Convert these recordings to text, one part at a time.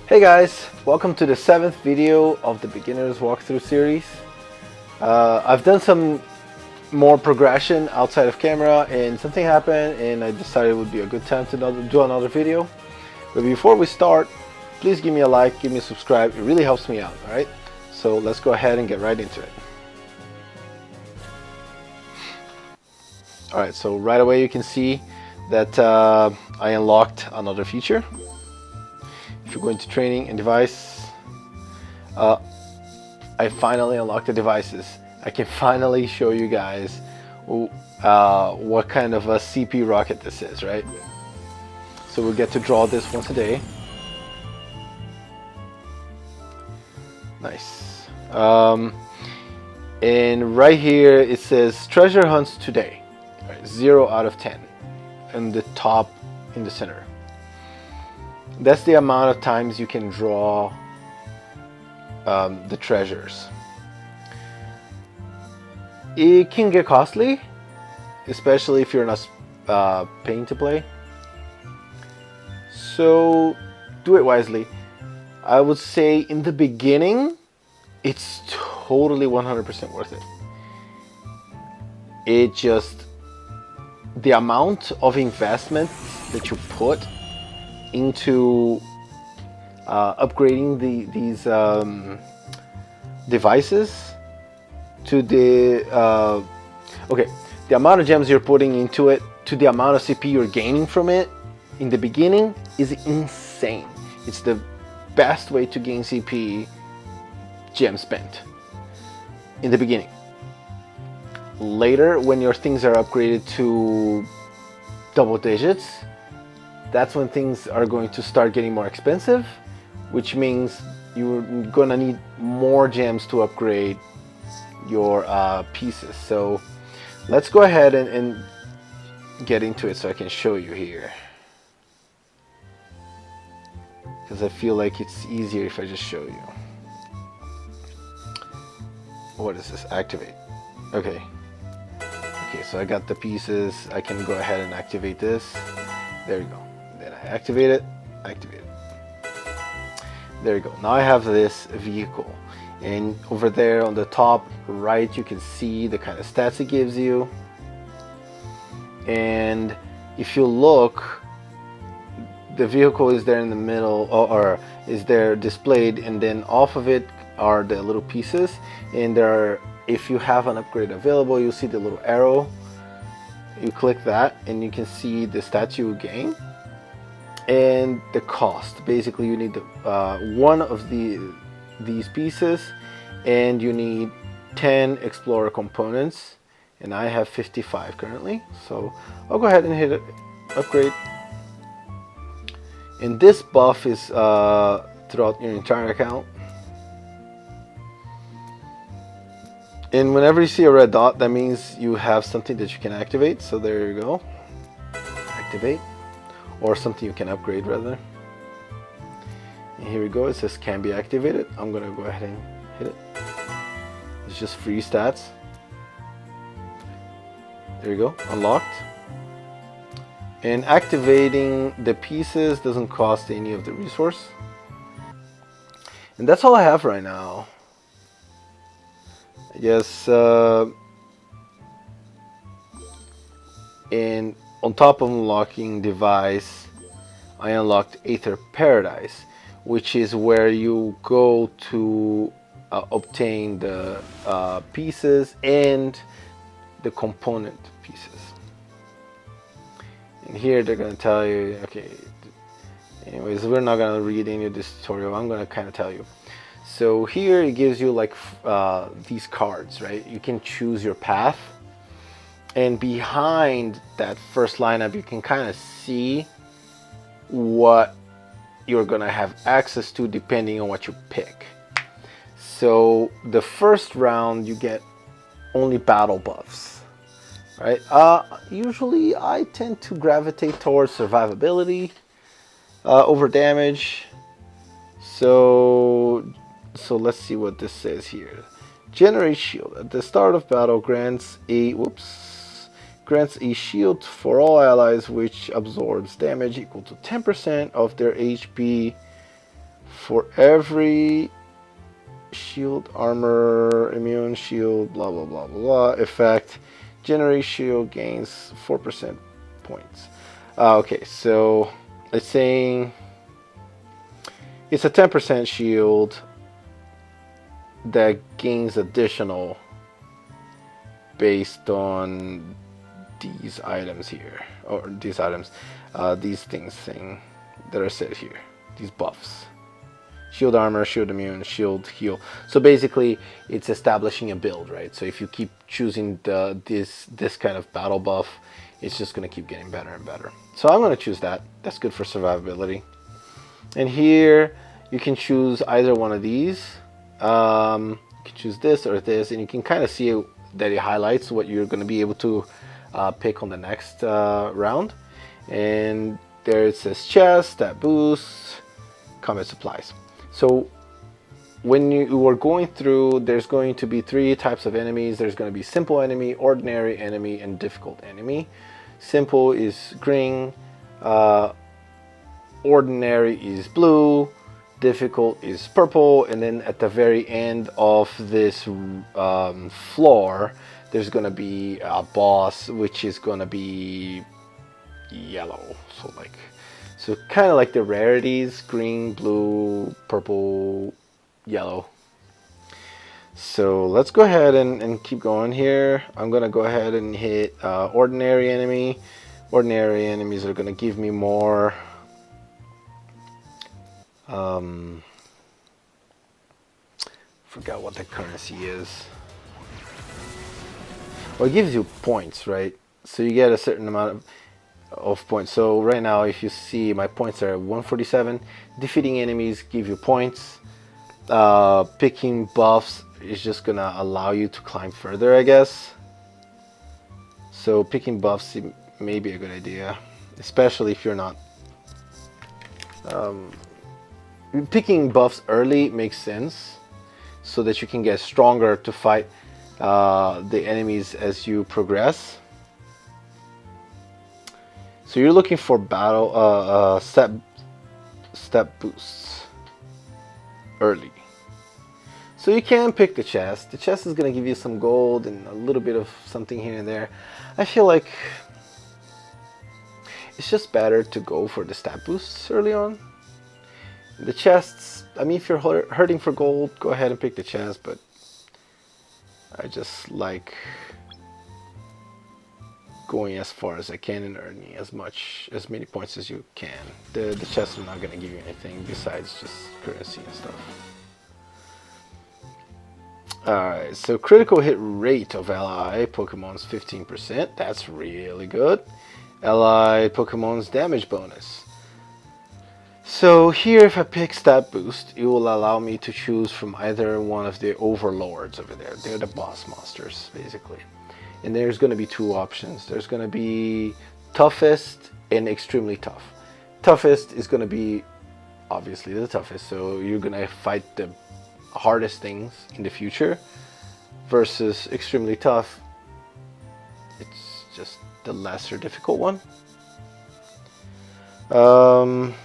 Hey guys, welcome to the 7th video of the beginner's walkthrough series. I've done some more progression outside of camera and something happened and I decided it would be a good time to do another video. But before we start, please give me a like, give me a subscribe, it really helps me out, alright? So let's go ahead and get right into it. Alright, so right away you can see that I unlocked another feature. If you go into training and device, I finally unlocked the devices. I can finally show you guys what kind of a CP rocket this is, right? So we'll get to draw this once a day. Nice. And right here it says treasure hunts today. Right, 0 out of 10. And the top in the center. That's the amount of times you can draw the treasures. It can get costly, especially if you're not paying to play. So do it wisely. I would say in the beginning, it's totally 100% worth it. It just, the amount of investment that you put into upgrading these devices to the amount of gems you're putting into it to the amount of CP you're gaining from it in the beginning is insane. It's the best way to gain CP gem spent in the beginning. Later, when your things are upgraded to double digits, that's when things are going to start getting more expensive, which means you're gonna need more gems to upgrade your pieces. So let's go ahead and get into it so I can show you here, because I feel like it's easier if I just show you. What is this? Activate. Okay, so I got the pieces. I can go ahead and activate this. There you go. Then I activate it. There you go. Now I have this vehicle, and over there on the top right you can see the kind of stats it gives you. And if you look, the vehicle is there in the middle, or is there displayed, and then off of it are the little pieces, and there are, if you have an upgrade available, you'll see the little arrow. You click that and you can see the stats you gain and the cost. Basically you need one of these pieces, and you need 10 explorer components, and I have 55 currently, so I'll go ahead and hit it, upgrade. And this buff is throughout your entire account. And whenever you see a red dot, that means you have something that you can activate. So there you go. Activate. Or something you can upgrade rather. And here we go. It says can be activated. I'm going to go ahead and hit it. It's just free stats. There you go. Unlocked. And activating the pieces doesn't cost any of the resource. And that's all I have right now. I guess, and on top of unlocking device, I unlocked Aether Paradise, which is where you go to obtain the pieces and the component pieces. And here they're going to tell you, okay, anyways, we're not going to read any of this tutorial, I'm going to kind of tell you. So here it gives you like these cards, right? You can choose your path, and behind that first lineup you can kind of see what you're gonna have access to depending on what you pick. So the first round you get only battle buffs, right? Usually I tend to gravitate towards survivability over damage. So let's see what this says here. Generate shield. At the start of battle grants a shield for all allies which absorbs damage equal to 10% of their HP For every shield, armor, immune, shield, blah blah blah blah blah effect, generate shield gains 4% points. Okay, so it's saying it's a 10% shield that gains additional based on these items here, or these items, these things that are said here, these buffs. Shield armor, shield immune, shield heal. So basically, it's establishing a build, right? So if you keep choosing this kind of battle buff, it's just going to keep getting better and better. So I'm going to choose that. That's good for survivability. And here, you can choose either one of these. You can choose this or this, and you can kind of see that it highlights what you're going to be able to pick on the next round. And there it says chest, stat boost, combat supplies. So when you are going through, there's going to be 3 types of enemies. There's going to be simple enemy, ordinary enemy, and difficult enemy. Simple is green, ordinary is blue, difficult is purple, and then at the very end of this floor, there's going to be a boss which is going to be yellow. So kind of like the rarities, green, blue, purple, yellow. So let's go ahead and keep going here. I'm going to go ahead and hit ordinary enemy. Ordinary enemies are going to give me more forgot what the currency is. Well, it gives you points, right? So you get a certain amount of points. So right now, if you see, my points are 147. Defeating enemies give you points. Picking buffs is just gonna allow you to climb further, I guess. So picking buffs may be a good idea, especially if you're not picking buffs early makes sense, so that you can get stronger to fight the enemies as you progress. So you're looking for battle step boosts early. So you can pick the chest. The chest is going to give you some gold and a little bit of something here and there. I feel like it's just better to go for the stat boosts early on. The chests, I mean, if you're hurting for gold, go ahead and pick the chest, but I just like going as far as I can and earning as many points as you can. The chests are not going to give you anything besides just currency and stuff. Alright, so critical hit rate of ally Pokemon's 15%. That's really good. Allied Pokemon's damage bonus. So here, if I pick stat boost, it will allow me to choose from either one of the overlords over there. They're the boss monsters, basically. And there's going to be 2 options. There's going to be toughest and extremely tough. Toughest is going to be obviously the toughest, so you're going to fight the hardest things in the future, versus extremely tough, it's just the lesser difficult one.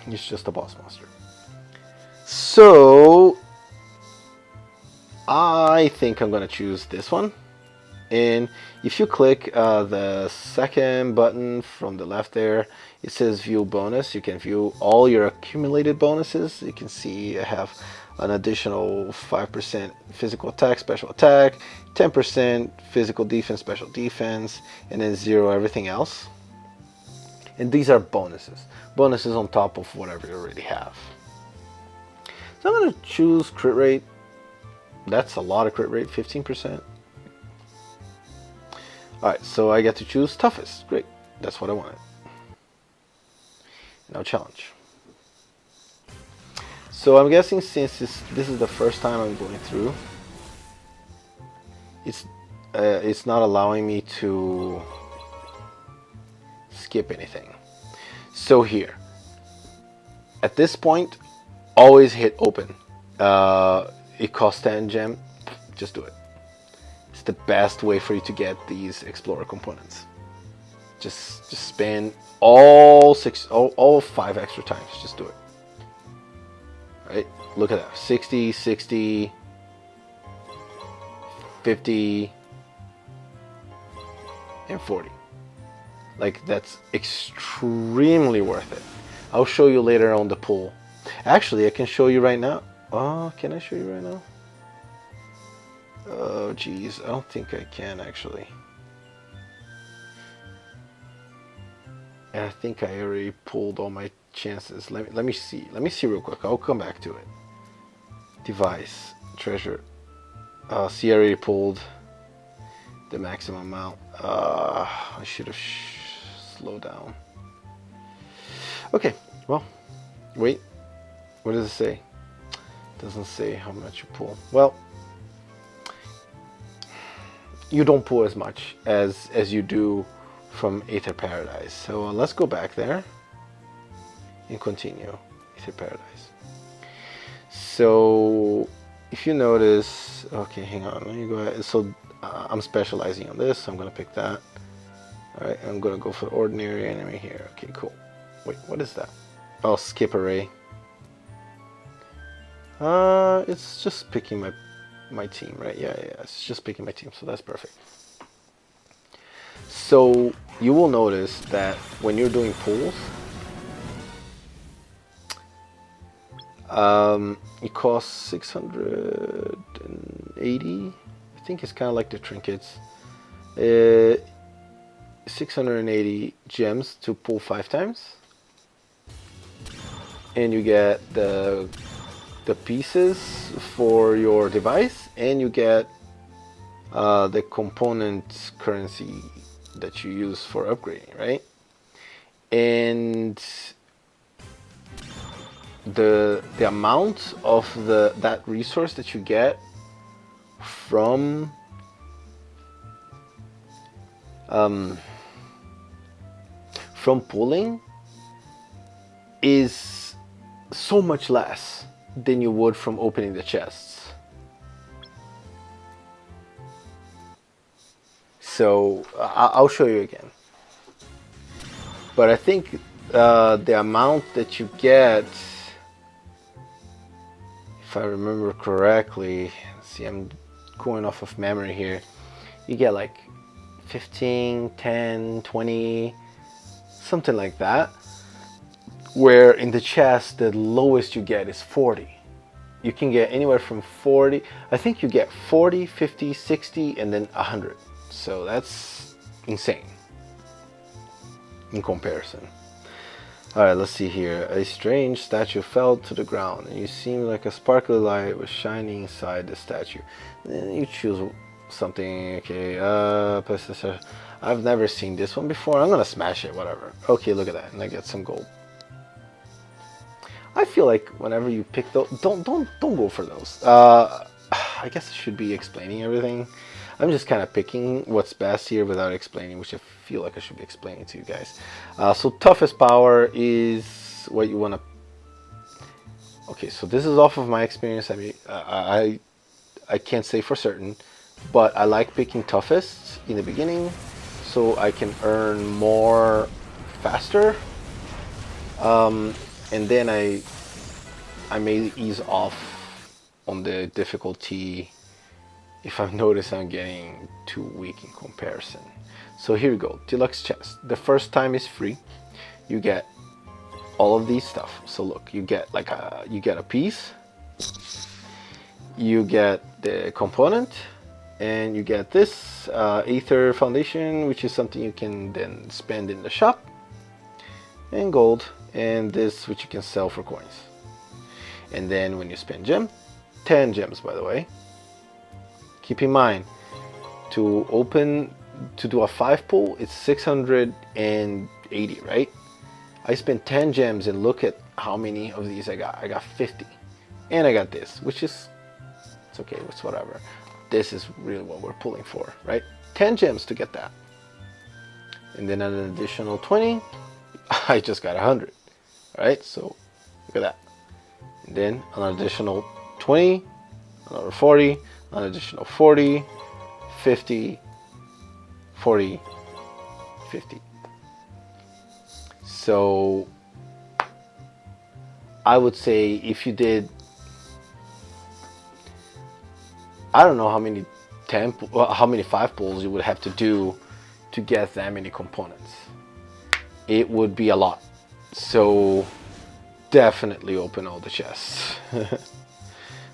It's just a boss monster. So I think I'm gonna choose this one. And if you click the second button from the left there, it says view bonus. You can view all your accumulated bonuses. You can see I have an additional 5% physical attack, special attack, 10% physical defense, special defense, and then 0 everything else. And these are bonuses. Bonuses on top of whatever you already have. So I'm going to choose crit rate. That's a lot of crit rate, 15%. Alright, so I get to choose toughest. Great. That's what I wanted. Now challenge. So I'm guessing since this is the first time I'm going through, it's not allowing me to skip anything. So here, at this point, always hit open. It costs 10 gem. Just do it. It's the best way for you to get these explorer components. Just spend all 5 extra times. Just do it. right? Look at that, 60, 60, 50, and 40. Like, that's extremely worth it. I'll show you later on the pool. Actually, I can show you right now. Oh, can I show you right now? Oh, geez, I don't think I can actually. And I think I already pulled all my chances. Let me see. Let me see real quick. I'll come back to it. Device, treasure. See, I already pulled the maximum amount. I should have slowed down. Okay, well, wait. What does it say? It doesn't say how much you pull. Well, you don't pull as much as you do from Aether Paradise. So let's go back there and continue Aether Paradise. So if you notice, okay, hang on, let me go ahead. So I'm specializing on this, so I'm gonna pick that. All right, I'm gonna go for ordinary enemy here. Okay, cool. Wait, what is that? Oh, skip array. It's just picking my team, right? Yeah, it's just picking my team, so that's perfect. So you will notice that when you're doing pulls, it costs 680. I think it's kind of like the trinkets. 680 gems to pull 5 times, and you get the pieces for your device, and you get the component currency that you use for upgrading, right? And the amount of that resource that you get from pulling is so much less than you would from opening the chests. So I'll show you again. But I think the amount that you get, if I remember correctly, see, I'm going off of memory here, you get like 15, 10, 20, something like that. Where in the chest, the lowest you get is 40. You can get anywhere from 40, I think you get 40, 50, 60, and then 100. So that's insane in comparison. Alright, let's see here. A strange statue fell to the ground, and you seem like a sparkly light was shining inside the statue. Then you choose something. Okay, I've never seen this one before. I'm gonna smash it, whatever. Okay, look at that, and I get some gold. I feel like whenever you pick those, don't go for those. I guess I should be explaining everything. I'm just kind of picking what's best here without explaining, which I feel like I should be explaining to you guys. So toughest power is what you want to. Okay, so this is off of my experience. I mean, I can't say for certain, but I like picking toughest in the beginning, so I can earn more faster. And then I may ease off on the difficulty if I've noticed I'm getting too weak in comparison. So here we go, deluxe chest. The first time is free. You get all of these stuff. So look, you get like you get a piece, you get the component, and you get this Aether Foundation, which is something you can then spend in the shop, and gold, and this which you can sell for coins. And then when you spend 10 gems by the way, keep in mind to do a 5 pull, it's 680, right? I spent 10 gems and look at how many of these I got 50, and I got this, which is, it's okay, it's whatever. This is really what we're pulling for, right? 10 gems to get that, and then an additional 20, I just got 100. Right, so look at that. And then an additional 20, another 40, an additional 40, 50, 40, 50. So I would say if you did I don't know how many how many 5 pulls you would have to do to get that many components. It would be a lot. So definitely open all the chests.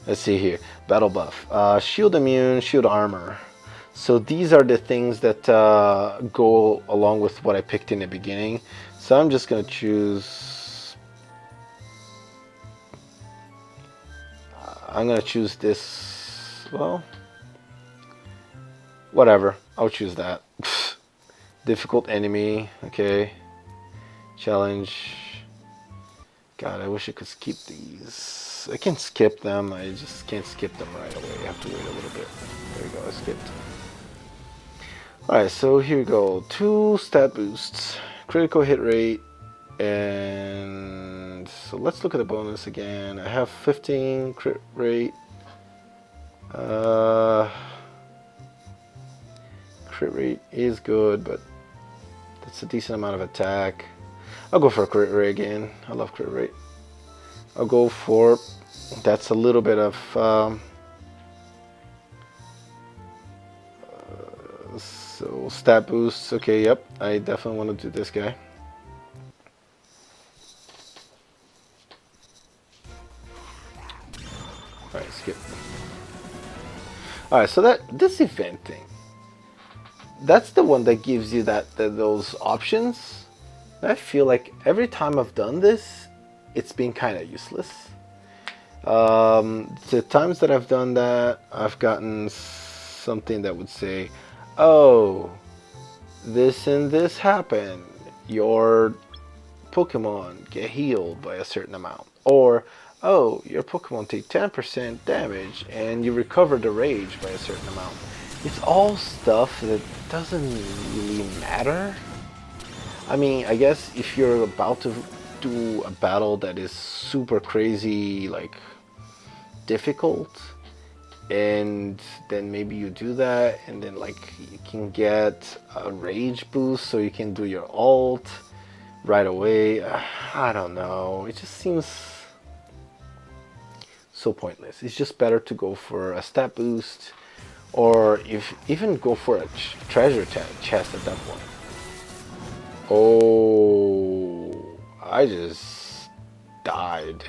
Let's see here. Battle buff. Shield immune, shield armor. So these are the things that go along with what I picked in the beginning. So I'm just going to choose... I'm going to choose this... Well... Whatever. I'll choose that. Difficult enemy. Okay. Challenge. God, I wish I could skip these. I can skip them. I just can't skip them right away. I have to wait a little bit. There we go. I skipped. Alright, so here we go. 2 stat boosts. Critical hit rate. And so let's look at the bonus again. I have 15 crit rate. Crit rate is good, but that's a decent amount of attack. I'll go for a crit rate again. I love crit rate. I'll go for... That's a little bit of... so stat boosts. Okay, yep. I definitely want to do this guy. Alright, skip. Alright, so this event thing, that's the one that gives you those options. I feel like every time I've done this, it's been kind of useless. The times that I've done that, I've gotten something that would say, oh, this and this happened. Your Pokemon get healed by a certain amount. Or, oh, your Pokemon take 10% damage and you recover the rage by a certain amount. It's all stuff that doesn't really matter. I mean, I guess if you're about to do a battle that is super crazy, like difficult, and then maybe you do that, and then like you can get a rage boost so you can do your ult right away. I don't know. It just seems so pointless. It's just better to go for a stat boost, or even go for a treasure chest at that point. Oh, I just died.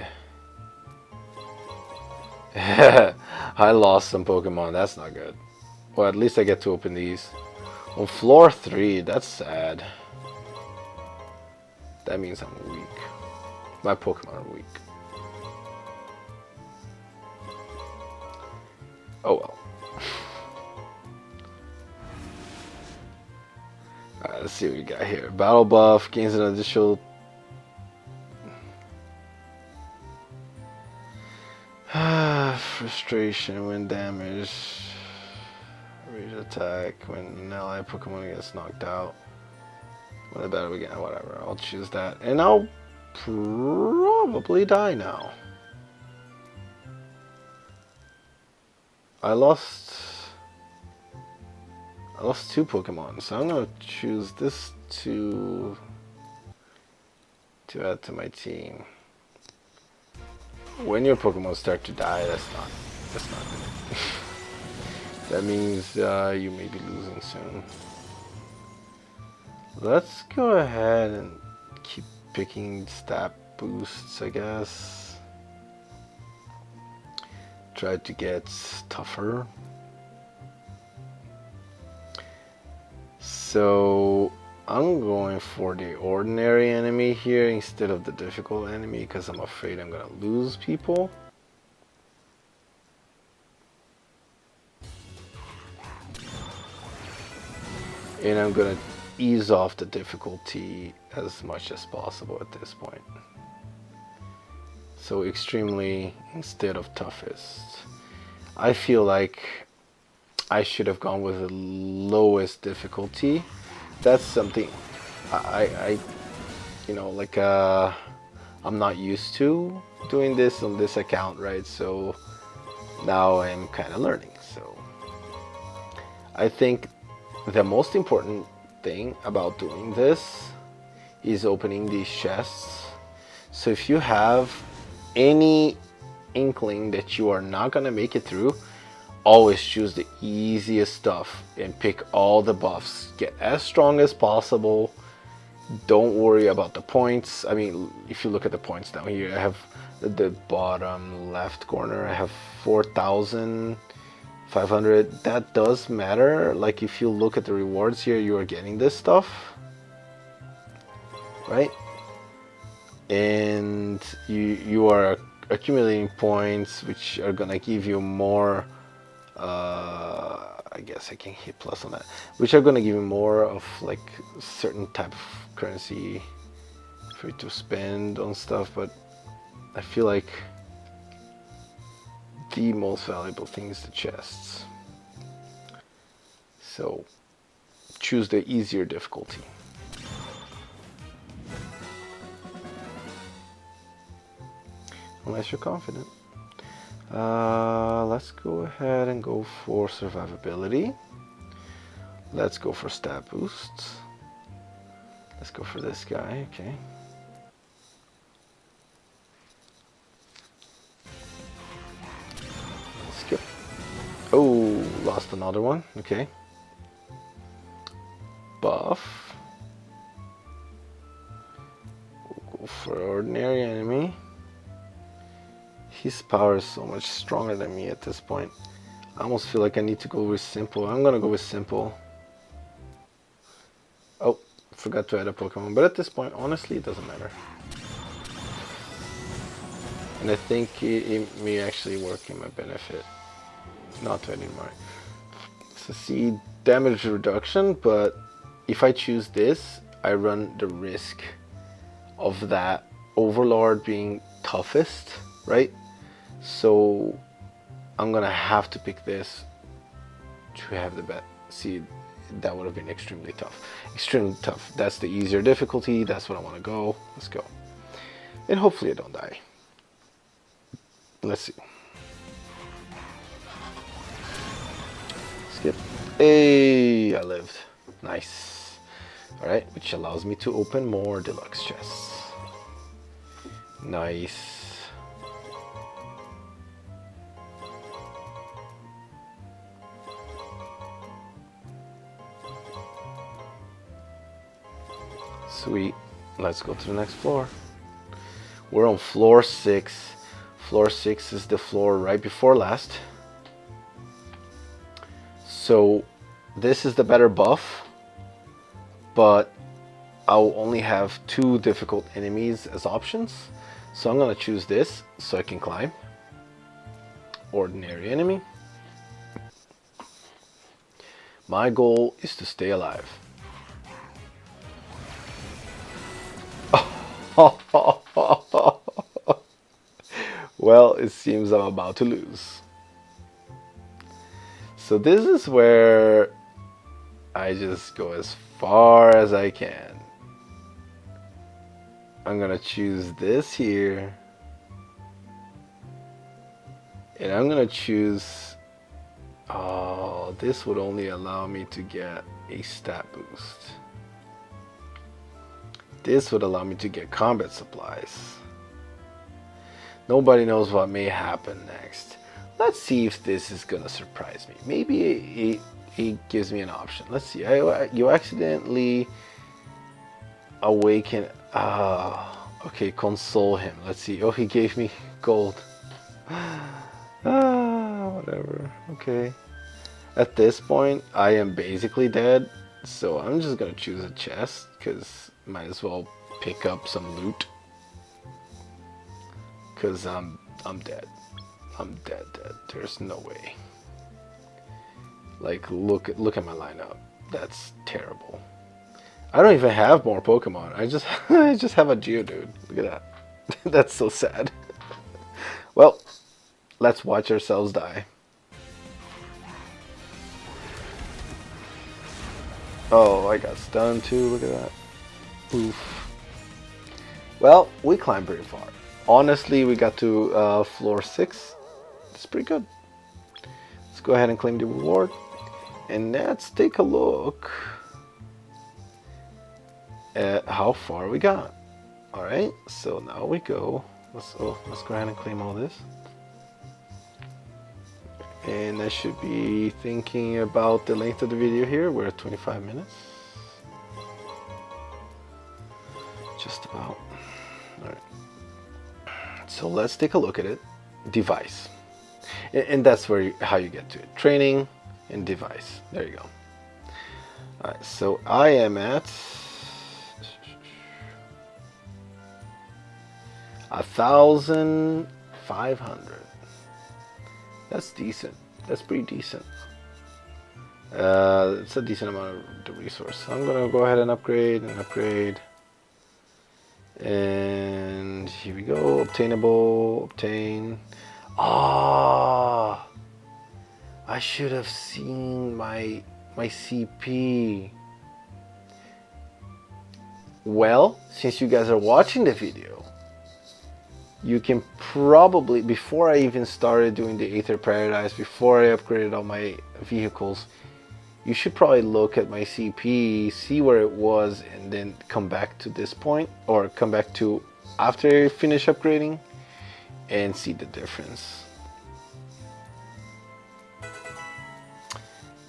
I lost some Pokemon. That's not good. Well, at least I get to open these. On floor 3, that's sad. That means I'm weak. My Pokemon are weak. Oh well. Alright, let's see what we got here. Battle buff gains an additional frustration when damage, rage attack when an ally Pokemon gets knocked out. When the battle begins, whatever. I'll choose that, and I'll probably die now. I lost 2 Pokemon, so I'm gonna choose this to add to my team. When your Pokemon start to die, that's not good. That means you may be losing soon. Let's go ahead and keep picking stat boosts, I guess. Try to get tougher. So I'm going for the ordinary enemy here instead of the difficult enemy because I'm afraid I'm gonna lose people. And I'm gonna ease off the difficulty as much as possible at this point. So extremely instead of toughest. I feel like I should have gone with the lowest difficulty. That's something I you know, like I'm not used to doing this on this account, right? So now I'm kind of learning. So I think the most important thing about doing this is opening these chests. So if you have any inkling that you are not gonna make it through, always choose the easiest stuff and pick all the buffs. Get as strong as possible. Don't worry about the points. I mean, if you look at the points down here, I have the bottom left corner, I have 4,500. That does matter. Like if you look at the rewards here, you are getting this stuff, right? And you are accumulating points, which are gonna give you more. I guess I can hit plus on that, which are gonna give you more of like certain type of currency for you to spend on stuff. But I feel like the most valuable thing is the chests. So choose the easier difficulty. Unless you're confident. Let's go ahead and go for survivability. Let's go for stat boosts. Let's go for this guy, okay. Skip. Oh, lost another one, okay. Buff. We'll go for ordinary enemy. His power is so much stronger than me at this point. I almost feel like I need to go with simple. I'm gonna go with simple. Oh, forgot to add a Pokemon, but at this point, honestly, it doesn't matter. And I think it may actually work in my benefit not to anymore. So see, damage reduction, but if I choose this, I run the risk of that Overlord being toughest, right? So I'm gonna have to pick this to have the bet. See, that would have been extremely tough. Extremely tough. That's the easier difficulty. That's what I want to go. Let's go. And hopefully I don't die. Let's see. Skip. Hey, I lived. Nice. Alright, which allows me to open more deluxe chests. Nice. Sweet. Let's go to the next floor. We're on floor 6. Floor 6 is the floor right before last. So this is the better buff, but I'll only have 2 difficult enemies as options. So I'm gonna choose this so I can climb. Ordinary enemy. My goal is to stay alive. Well, it seems I'm about to lose. So this is where I just go as far as I can. I'm gonna choose this here. And I'm gonna choose, oh, this would only allow me to get a stat boost. This would allow me to get combat supplies. Nobody knows what may happen next. Let's see if this is gonna surprise me. Maybe it gives me an option. Let's see. You accidentally awaken. Okay, console him. Let's see. Oh, he gave me gold. Whatever. Okay. At this point, I am basically dead. So I'm just gonna choose a chest because might as well pick up some loot. Cause I'm dead. I'm dead. There's no way. Like look at my lineup. That's terrible. I don't even have more Pokemon. I just have a Geodude. Look at that. That's so sad. Well, let's watch ourselves die. Oh, I got stunned too. Look at that. Oof. Well, we climbed pretty far. Honestly, we got to floor 6. That's pretty good. Let's go ahead and claim the reward. And let's take a look at how far we got. Alright, so now we go. Let's go ahead and claim all this. And I should be thinking about the length of the video here. We're at 25 minutes. Just about. Alright. So let's take a look at it. Device. And that's where how you get to it. Training and device. There you go. Alright, so I am at 1,500. That's decent. That's pretty decent. It's a decent amount of the resource. So I'm gonna go ahead and upgrade and upgrade. And here we go. Obtainable. Obtain. Ah, I should have seen my CP. Well, since you guys are watching the video, you can probably, before I even started doing the Aether Paradise, before I upgraded all my vehicles, you should probably look at my CP, see where it was, and then come back to this point, or come back to after I finish upgrading, and see the difference.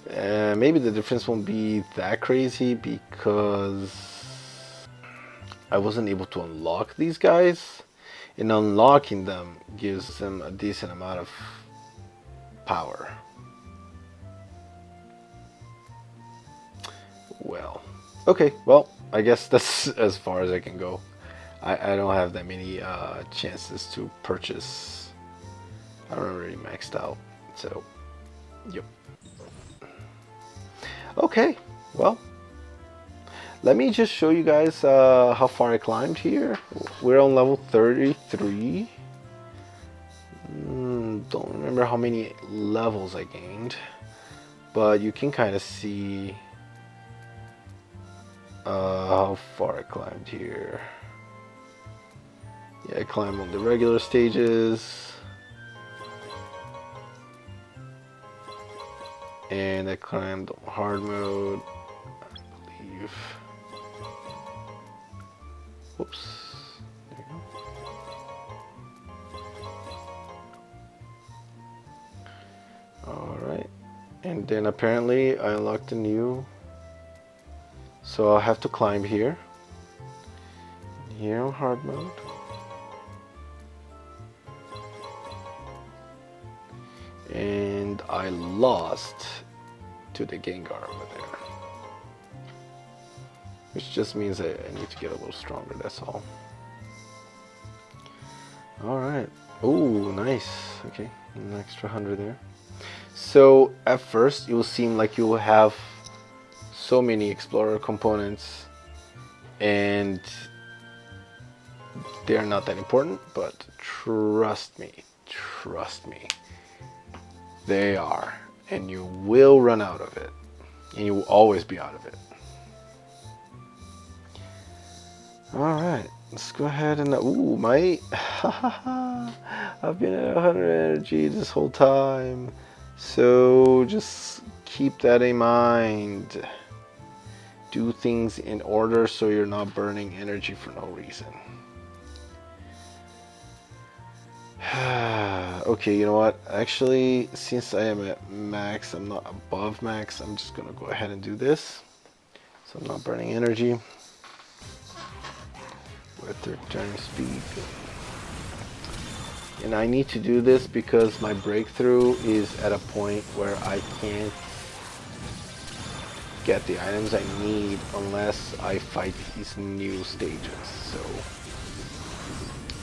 Maybe the difference won't be that crazy because I wasn't able to unlock these guys. And unlocking them gives them a decent amount of power. Well, okay, well, I guess that's as far as I can go. I don't have that many chances to purchase. I'm already maxed out, so, yep. Okay, well, let me just show you guys how far I climbed here. We're on level 33. Don't remember how many levels I gained, but you can kind of see how far I climbed here. Yeah, I climbed on the regular stages, and I climbed on hard mode, I believe. Whoops. There you go. Alright. And then apparently I unlocked a new. So I'll have to climb here. Here on hard mode. And I lost to the Gengar over there. Which just means I need to get a little stronger, that's all. Alright. Oh, nice. Okay, an extra 100 there. So, at first, it will seem like you will have so many Explorer components, and they're not that important, but trust me, they are. And you will run out of it. And you will always be out of it. Alright, let's go ahead and, ooh, my, I've been at 100 energy this whole time, so just keep that in mind. Do things in order so you're not burning energy for no reason. Okay, you know what, actually, since I am at max, I'm not above max, I'm just gonna go ahead and do this, so I'm not burning energy. With their turn speed. And I need to do this because my breakthrough is at a point where I can't get the items I need unless I fight these new stages. So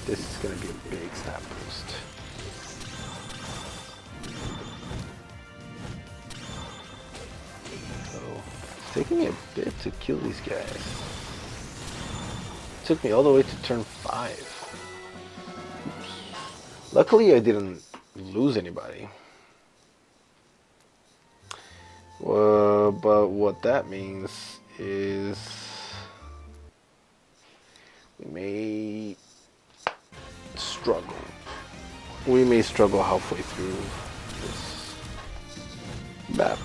this is going to be a big stat boost. So it's taking me a bit to kill these guys. Took me all the way to turn 5. Oops. Luckily I didn't lose anybody. But what that means is we may struggle. We may struggle halfway through this map.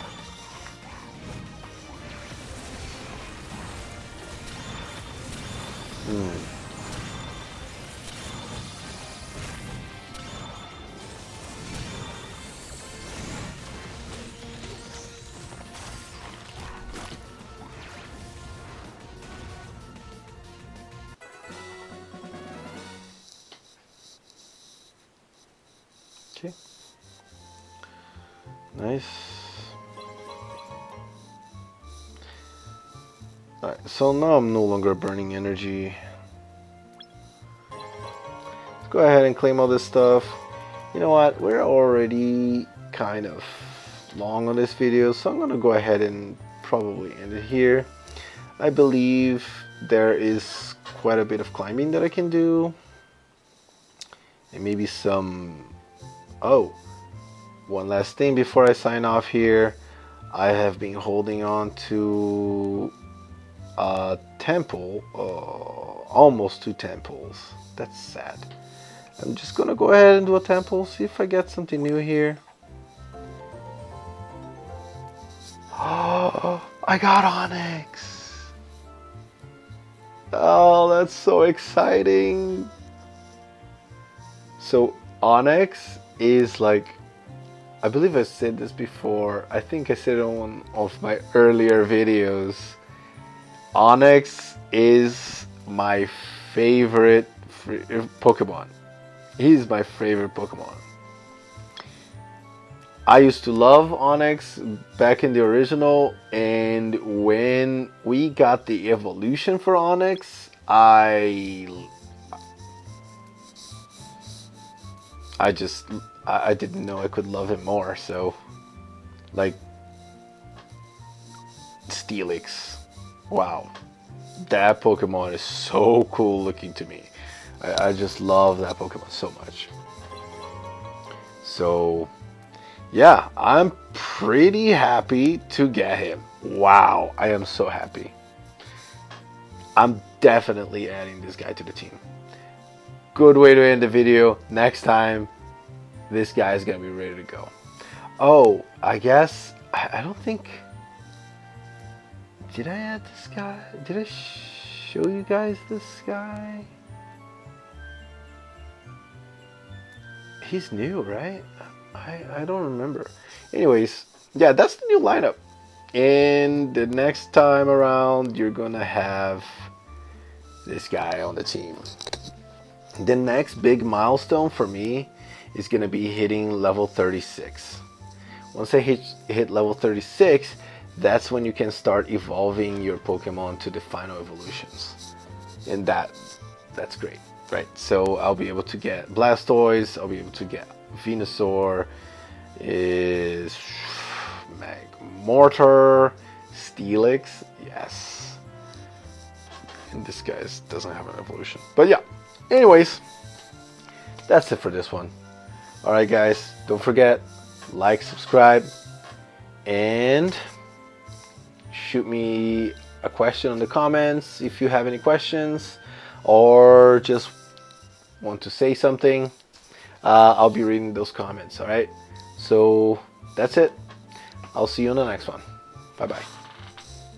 Okay. Nice. Alright, so now I'm no longer burning energy. Let's go ahead and claim all this stuff. You know what? We're already kind of long on this video, so I'm gonna go ahead and probably end it here. I believe there is quite a bit of climbing that I can do. And maybe some... Oh! One last thing before I sign off here. I have been holding on to a temple, almost 2 temples. That's sad. I'm just gonna go ahead and do a temple, see if I get something new here. Oh, I got Onyx! Oh, that's so exciting! So Onyx is like, I believe I said this before. I think I said it on one of my earlier videos. Onyx is my favorite Pokemon. He's my favorite Pokemon. I used to love Onyx back in the original, and when we got the evolution for Onyx, I didn't know I could love him more. So, like, Steelix, wow, that Pokemon is so cool looking to me. I just love that Pokemon so much. So, yeah, I'm pretty happy to get him. Wow, I am so happy. I'm definitely adding this guy to the team. Good way to end the video. Next time, this guy is gonna be ready to go. Oh, I guess I don't think. Did I add this guy? Did I show you guys this guy? He's new, right? I don't remember. Anyways, yeah, that's the new lineup. And the next time around, you're gonna have this guy on the team. The next big milestone for me is gonna be hitting level 36. Once I hit level 36, that's when you can start evolving your Pokemon to the final evolutions. And that's great, right? So I'll be able to get Blastoise, I'll be able to get Venusaur, is Magmortar, Steelix, yes. And this guy doesn't have an evolution. But yeah, anyways, that's it for this one. Alright guys, don't forget, like, subscribe, and shoot me a question in the comments if you have any questions, or just want to say something. I'll be reading those comments, alright? So that's it. I'll see you on the next one. Bye bye.